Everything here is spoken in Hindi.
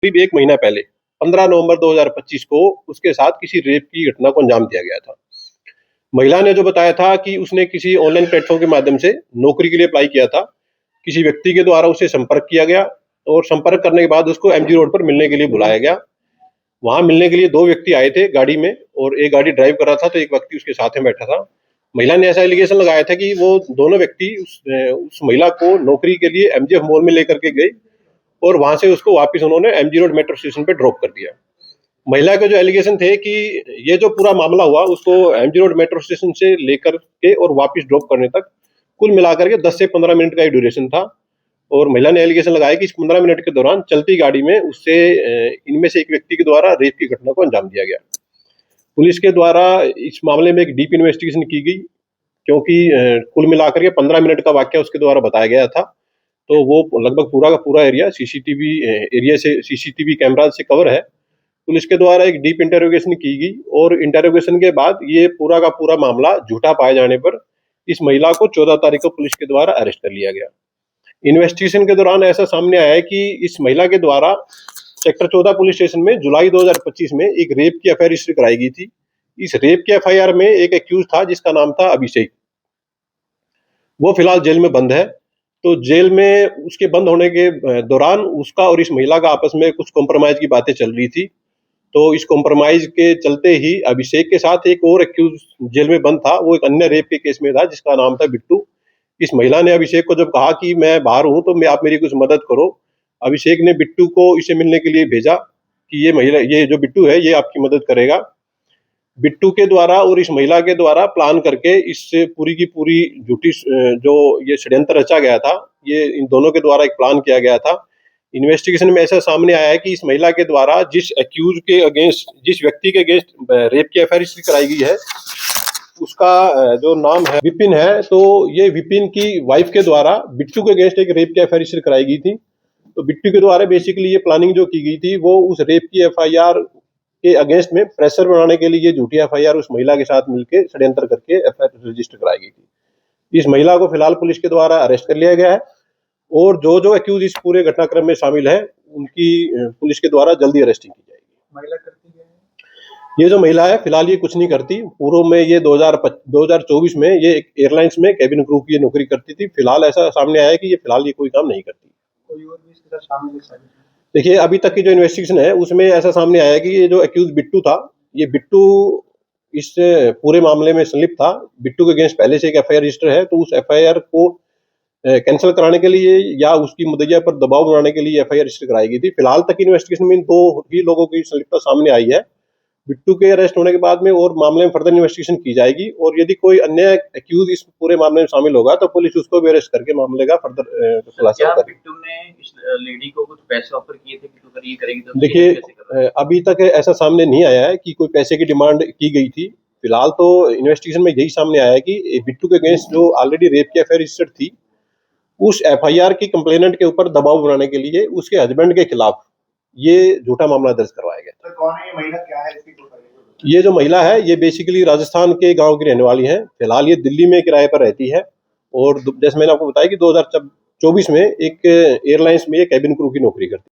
करीब 1 महीना पहले 15 नवंबर 2025 को उसके साथ किसी रेप की घटना को अंजाम दिया गया था। महिला ने जो बताया था कि उसने किसी ऑनलाइन प्लेटफ़ॉर्म के माध्यम से नौकरी के लिए अप्लाई किया था। किसी व्यक्ति के द्वारा उसे संपर्क किया गया और संपर्क करने के बाद उसको एमजी रोड पर मिलने के लिए बुलाया गया। वहाँ मिलने के लिए 2 व्यक्ति आए थे गाड़ी में और एक गाड़ी ड्राइव कर रहा था, तो एक व्यक्ति उसके साथ में बैठा था। महिला ने ऐसा एलिगेशन लगाया था कि वो दोनों व्यक्ति उस महिला को नौकरी के लिए एमजीएफ मॉल में लेकर के गए और वहाँ से उसको वापस उन्होंने एमजी रोड मेट्रो स्टेशन पे ड्रॉप कर दिया। महिला के जो एलिगेशन थे कि ये जो पूरा मामला हुआ उसको एमजी रोड मेट्रो स्टेशन से लेकर के और वापस ड्रॉप करने तक कुल मिलाकर के 10 से 15 मिनट का ही ड्यूरेशन था। और महिला ने एलिगेशन लगाया कि इस 15 मिनट के दौरान चलती गाड़ी में उससे इनमें से एक व्यक्ति के द्वारा रेप की घटना को अंजाम दिया गया। पुलिस के द्वारा इस मामले में एक डीप इन्वेस्टिगेशन की गई, क्योंकि कुल मिलाकर के 15 मिनट का वाकया उसके द्वारा बताया गया था। तो वो लगभग पूरा का पूरा एरिया सीसीटीवी कैमराज से कवर है। पुलिस के द्वारा एक डीप इंटरोगेशन की गई और इंटरोगेशन के बाद ये पूरा का पूरा मामला झूठा पाए जाने पर इस महिला को 14 तारीख को पुलिस के द्वारा अरेस्ट कर लिया गया। इन्वेस्टिगेशन के दौरान ऐसा सामने आया है कि इस महिला के द्वारा सेक्टर 14 पुलिस स्टेशन में जुलाई 2025 में एक रेप की एफआईआर रजिस्टर कराई गई थी। इस रेप की एफआईआर में एक एक्यूज था जिसका नाम था अभिषेक। वो फिलहाल जेल में बंद है। तो जेल में उसके बंद होने के दौरान उसका और इस महिला का आपस में कुछ कॉम्प्रोमाइज की बातें चल रही थी। तो इस कॉम्प्रोमाइज के चलते ही अभिषेक के साथ एक और एक्यूज जेल में बंद था, वो एक अन्य रेप के केस में था जिसका नाम था बिट्टू। इस महिला ने अभिषेक को जब कहा कि मैं बाहर हूं तो आप मेरी कुछ मदद करो, अभिषेक ने बिट्टू को इसे मिलने के लिए भेजा कि ये जो बिट्टू है ये आपकी मदद करेगा। बिट्टू के द्वारा और इस महिला के द्वारा प्लान करके इससे पूरी की पूरी झूठी जो ये षड्यंत्र रचा गया था, ये इन दोनों के द्वारा एक प्लान किया गया था। इन्वेस्टिगेशन में ऐसा सामने आया है कि इस महिला के द्वारा जिस व्यक्ति के अगेंस्ट रेप की एफआईआर रजिस्टर कराई गई है उसका जो नाम है विपिन है। तो ये विपिन की वाइफ के द्वारा बिट्टू के अगेंस्ट एक रेप की एफआईआर रजिस्टर कराई गई थी। तो बिट्टू के द्वारा बेसिकली ये प्लानिंग जो की गई थी वो उस रेप की एफआईआर के अगेंस्ट में प्रेशर बनाने के लिए झूठी एफआईआर उस महिला के साथ मिलकर षड्यंत्र करके एफआईआर रजिस्टर कराई गई थी। इस महिला को फिलहाल पुलिस के द्वारा अरेस्ट कर लिया गया है और जो एक्यूज इस पूरे घटनाक्रम में शामिल है उनकी पुलिस के द्वारा जल्दी अरेस्टिंग की जाएगी। महिला करती है? ये जो महिला है फिलहाल ये कुछ नहीं करती। पूर्व में ये 2024 में ये एक एयरलाइंस में कैबिन क्रू की नौकरी करती थी। फिलहाल ऐसा सामने आया है कि ये फिलहाल ये कोई काम नहीं करती। कोई और भी इसके साथ शामिल है? देखिए, अभी तक की जो इन्वेस्टिगेशन है उसमें ऐसा सामने आया है कि ये जो एक्यूज बिट्टू था, ये बिट्टू इस पूरे मामले में संलिप्त था। बिट्टू के अगेंस्ट पहले से एक एफआईआर रजिस्टर है, तो उस एफआईआर को कैंसिल कराने के लिए या उसकी मुद्दइया पर दबाव बनाने के लिए एफआईआर रजिस्टर कराई गई थी। फिलहाल तक इन्वेस्टिगेशन में 2 ही लोगों की संलिप्तता सामने आई है। बिट्टू के अरेस्ट होने के बाद में और मामले में फर्दर इन्वेस्टिगेशन की जाएगी और यदि कोई अन्य एक्यूज इस पूरे मामले में शामिल होगा तो पुलिस उसको भी अरेस्ट करके मामले का फर्दर खुलासा करेगी। बिट्टू ने इस लेडी को कुछ पैसे ऑफर किए थे कि अगर ये करेगी तो? देखिए, अभी तक ऐसा सामने नहीं आया है कि कोई पैसे की डिमांड की गई थी। फिलहाल तो इन्वेस्टिगेशन में यही सामने आया है कि बिट्टू के अगेंस्ट जो ऑलरेडी रेप की एफआईआर रजिस्टर्ड थी, उस एफआईआर की कंप्लेनेंट के ऊपर दबाव बनाने के लिए उसके हस्बैंड के खिलाफ ये झूठा मामला दर्ज करवाया गया। तो कौन है ये महिला, क्या है इसकी? ये जो महिला है ये बेसिकली राजस्थान के गांव की रहने वाली है। फिलहाल ये दिल्ली में किराए पर रहती है और जैसे मैंने आपको बताया कि 2024 में एक एयरलाइंस में ये कैबिन क्रू की नौकरी करती है।